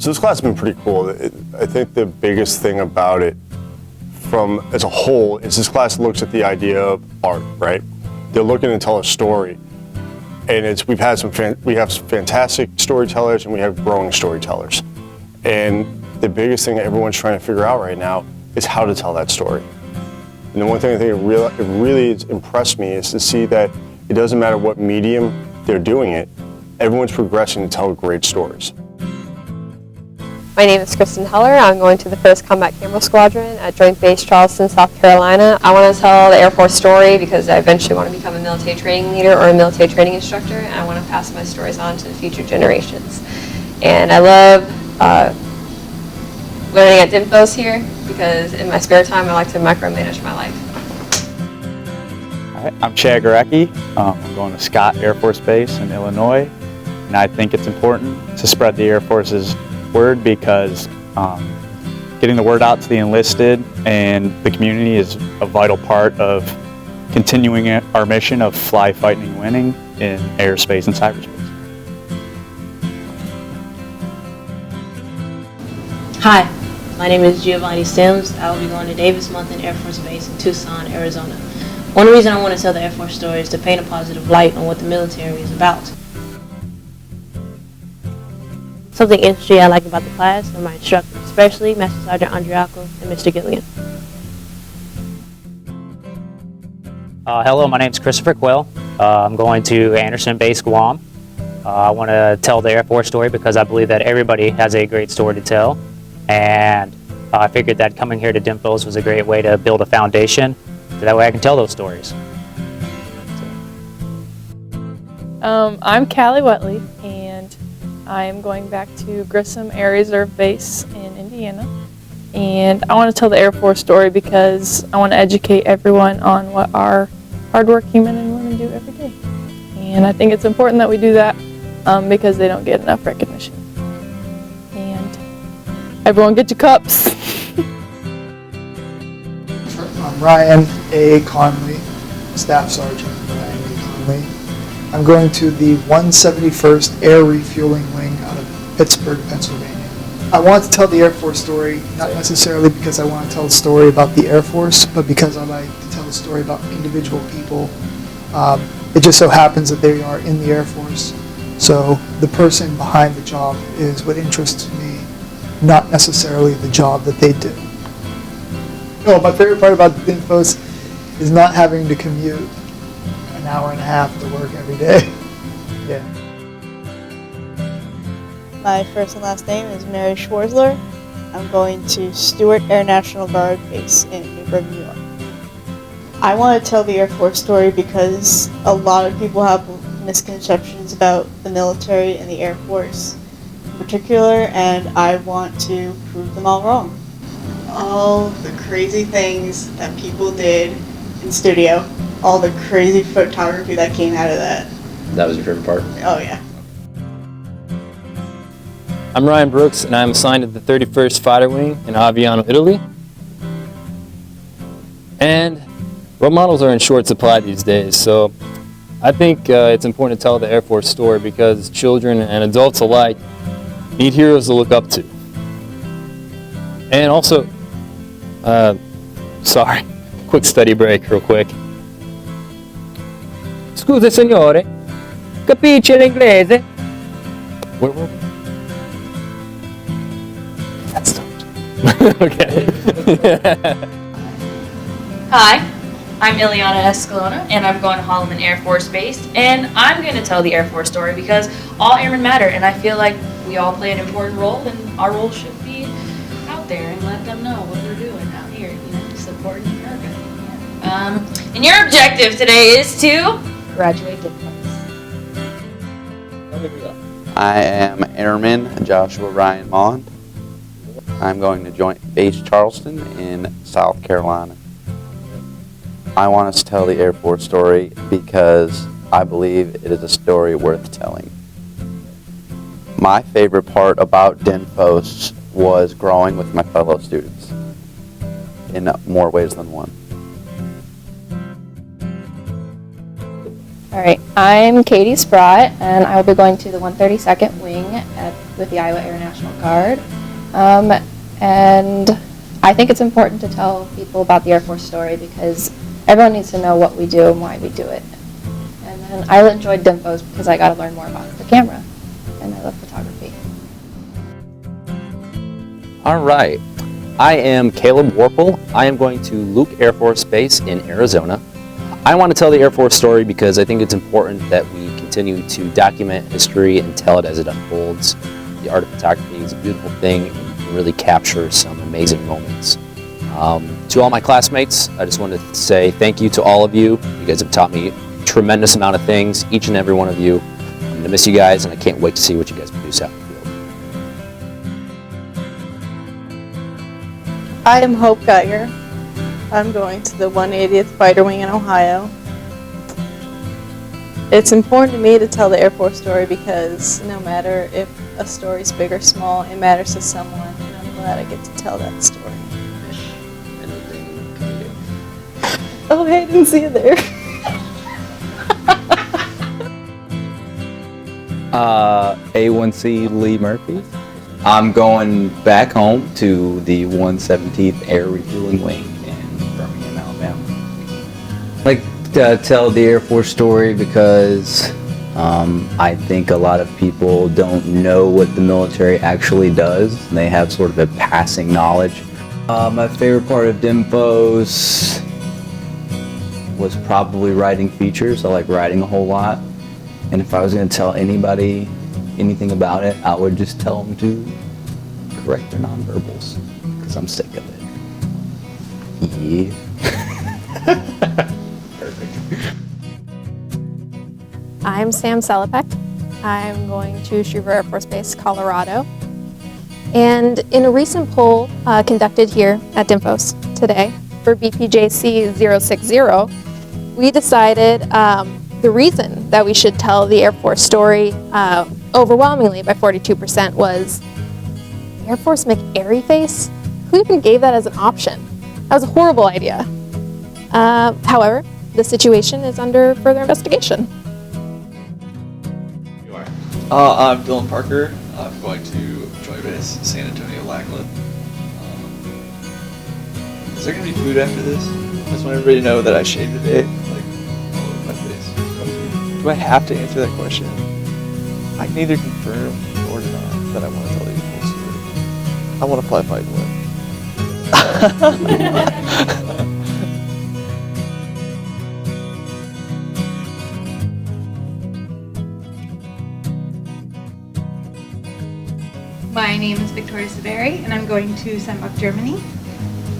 So this class has been pretty cool. I think the biggest thing about it as a whole is this class looks at the idea of art, right? They're looking to tell a story. And we have some fantastic storytellers and we have growing storytellers. And the biggest thing that everyone's trying to figure out right now is how to tell that story. And the one thing I think it really has impressed me is to see that it doesn't matter what medium they're doing it, everyone's progressing to tell great stories. My name is Kristen Heller. I'm going to the 1st Combat Camera Squadron at Joint Base Charleston, South Carolina. I want to tell the Air Force story because I eventually want to become a military training leader or a military training instructor, and I want to pass my stories on to the future generations. And I love learning at DINFOS here because in my spare time I like to micromanage my life. Hi, I'm Chad Gorecki. I'm going to Scott Air Force Base in Illinois, and I think it's important to spread the Air Force's word because getting the word out to the enlisted and the community is a vital part of continuing our mission of fly, fighting, and winning in airspace and cyberspace. Hi, my name is Giovanni Sims. I will be going to Davis Monthan Air Force Base in Tucson, Arizona. One reason I want to tell the Air Force story is to paint a positive light on what the military is about. Something interesting I like about the class are my instructors, especially Master Sergeant Andriaco and Mr. Gilligan. Hello, my name is Christopher Quill. I'm going to Anderson Base, Guam. I want to tell the Air Force story because I believe that everybody has a great story to tell. And I figured that coming here to DINFOS was a great way to build a foundation, so that way I can tell those stories. I'm Callie Wetley, and I am going back to Grissom Air Reserve Base in Indiana. And I want to tell the Air Force story because I want to educate everyone on what our hardworking men and women do every day. And I think it's important that we do that because they don't get enough recognition. And everyone get your cups. I'm Ryan A. Conley, Staff Sergeant Ryan A. Conley. I'm going to the 171st Air Refueling Wing out of Pittsburgh, Pennsylvania. I want to tell the Air Force story, not necessarily because I want to tell a story about the Air Force, but because I like to tell a story about individual people. It just so happens that they are in the Air Force, so the person behind the job is what interests me, not necessarily the job that they do. No, my favorite part about DINFOS is not having to commute an hour and a half to work every day. Yeah. My first and last name is Mary Schwarzler. I'm going to Stewart Air National Guard Base in Newburgh, New York. I want to tell the Air Force story because a lot of people have misconceptions about the military and the Air Force in particular, and I want to prove them all wrong. All the crazy things that people did in studio, all the crazy photography that came out of that. That was your favorite part? Oh yeah. I'm Ryan Brooks, and I'm assigned to the 31st Fighter Wing in Aviano, Italy. And role models are in short supply these days, so I think it's important to tell the Air Force story because children and adults alike need heroes to look up to. And also, sorry, quick study break real quick. Scusa signore, capisce l'inglese? Where were we? That stopped. Okay. Hi, I'm Ileana Escalona, and I'm going to Holloman Air Force Base, and I'm going to tell the Air Force story because all airmen matter, and I feel like we all play an important role, and our role should be out there and let them know what we're doing out here, you know, supporting America. Yeah. And your objective today is to graduate DINFOS. I am Airman Joshua Ryan Mond. I'm going to Joint Base Charleston in South Carolina. I want us to tell the Air Force story because I believe it is a story worth telling. My favorite part about DINFOS was growing with my fellow students in more ways than one. All right, I'm Katie Sprott, and I will be going to the 132nd Wing with the Iowa Air National Guard. And I think it's important to tell people about the Air Force story because everyone needs to know what we do and why we do it. And then I enjoyed DIMPHOS because I got to learn more about the camera, and I love photography. All right, I am Caleb Worpel. I am going to Luke Air Force Base in Arizona. I want to tell the Air Force story because I think it's important that we continue to document history and tell it as it unfolds. The art of photography is a beautiful thing and can really capture some amazing moments. To all my classmates, I just wanted to say thank you to all of you. You guys have taught me a tremendous amount of things, each and every one of you. I'm going to miss you guys, and I can't wait to see what you guys produce out in the field. I am Hope Geiger. I'm going to the 180th Fighter Wing in Ohio. It's important to me to tell the Air Force story because no matter if a story's big or small, it matters to someone, and I'm glad I get to tell that story. Oh, hey, I didn't see it there. A1C Lee Murphy. I'm going back home to the 117th Air Refueling Wing in Birmingham, Alabama. I'd like to tell the Air Force story because I think a lot of people don't know what the military actually does. They have sort of a passing knowledge. My favorite part of DIMPHOS was probably writing features. I like writing a whole lot. And if I was going to tell anybody anything about it, I would just tell them to correct their nonverbals, because I'm sick of it. Yeah. Perfect. I'm Sam Selipek. I'm going to Schriever Air Force Base, Colorado. And in a recent poll conducted here at DIMPHOS today for BPJC 060, we decided the reason that we should tell the Air Force story overwhelmingly by 42% was Air Force McAiry face? Who even gave that as an option? That was a horrible idea. However, the situation is under further investigation. I'm Dylan Parker. I'm going to Joy Base, San Antonio, Lackland. Is there going to be food after this? I just want everybody to know that I shaved today, like, all over my face. Do I have to answer that question? I can either confirm or deny that I want to tell you the whole story. I want to fly, fight, and win. My name is Victoria Severi, and I'm going to Sembach, Germany.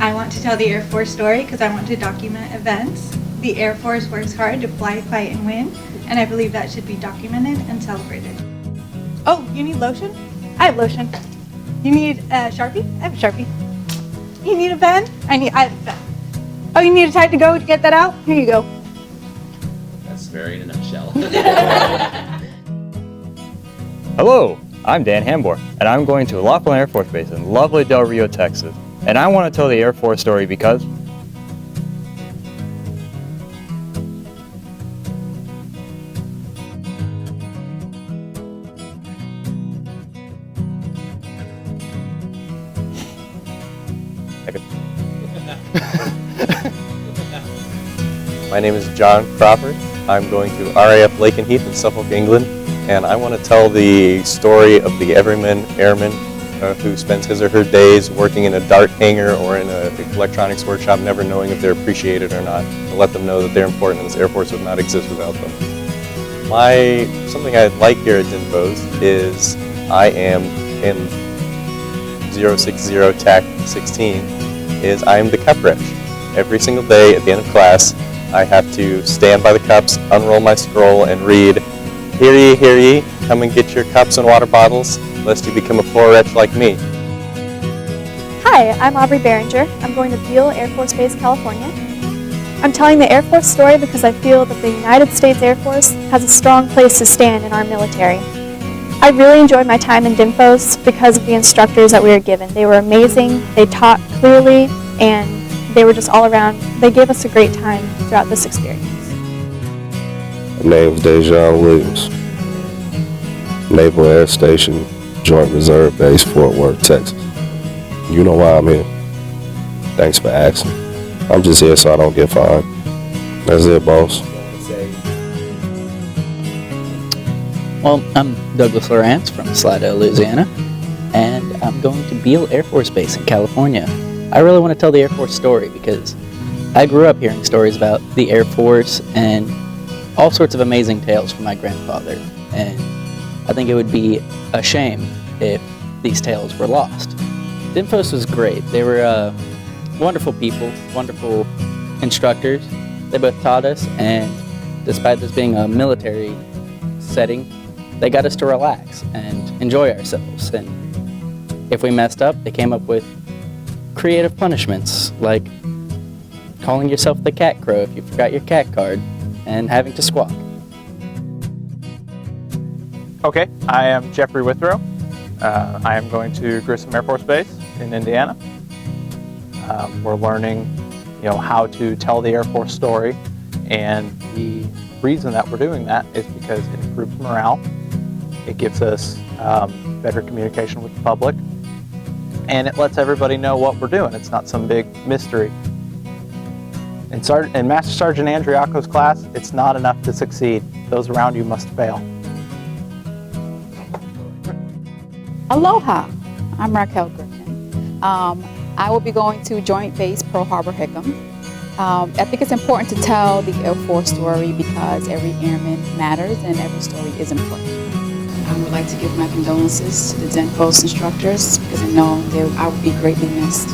I want to tell the Air Force story because I want to document events. The Air Force works hard to fly, fight, and win, and I believe that should be documented and celebrated. Oh, you need lotion? I have lotion. You need a Sharpie? I have a Sharpie. You need a pen? I have a pen. Oh, you need a tide to go to get that out? Here you go. That's very in a nutshell. Hello, I'm Dan Hambor, and I'm going to Laughlin Air Force Base in lovely Del Rio, Texas. And I want to tell the Air Force story because My name is John Crawford. I'm going to RAF Lakenheath in Suffolk, England, and I want to tell the story of the everyman airman who spends his or her days working in a dart hangar or in an electronics workshop, never knowing if they're appreciated or not, to let them know that they're important and this Air Force would not exist without them. Something I like here at DIMPHOS is I am in 060 TAC 16, is I am the cup wretch. Every single day at the end of class, I have to stand by the cups, unroll my scroll, and read, hear ye, come and get your cups and water bottles, lest you become a poor wretch like me. Hi, I'm Aubrey Behringer. I'm going to Beale Air Force Base, California. I'm telling the Air Force story because I feel that the United States Air Force has a strong place to stand in our military. I really enjoyed my time in DIMPHOS because of the instructors that we were given. They were amazing, they taught clearly, and they were just all around. They gave us a great time throughout this experience. My name's Dejan Williams. Naval Air Station, Joint Reserve Base, Fort Worth, Texas. You know why I'm here. Thanks for asking. I'm just here so I don't get fined. That's it, boss. Well, I'm Douglas Lawrence from Slidell, Louisiana, and I'm going to Beale Air Force Base in California. I really want to tell the Air Force story because I grew up hearing stories about the Air Force and all sorts of amazing tales from my grandfather, and I think it would be a shame if these tales were lost. DINFOS was great. They were wonderful people, wonderful instructors. They both taught us, and despite this being a military setting, they got us to relax and enjoy ourselves. And if we messed up, they came up with creative punishments, like calling yourself the cat crow if you forgot your cat card and having to squawk. Okay, I am Jeffrey Withrow. I am going to Grissom Air Force Base in Indiana. We're learning, how to tell the Air Force story, and the reason that we're doing that is because it improves morale. It gives us better communication with the public, and it lets everybody know what we're doing. It's not some big mystery. In Master Sergeant Andriaco's class, it's not enough to succeed. Those around you must fail. Aloha, I'm Raquel Griffin. I will be going to Joint Base Pearl Harbor Hickam. I think it's important to tell the Air Force story because every airman matters and every story is important. I would like to give my condolences to the DINFOS instructors because I know I would be greatly missed.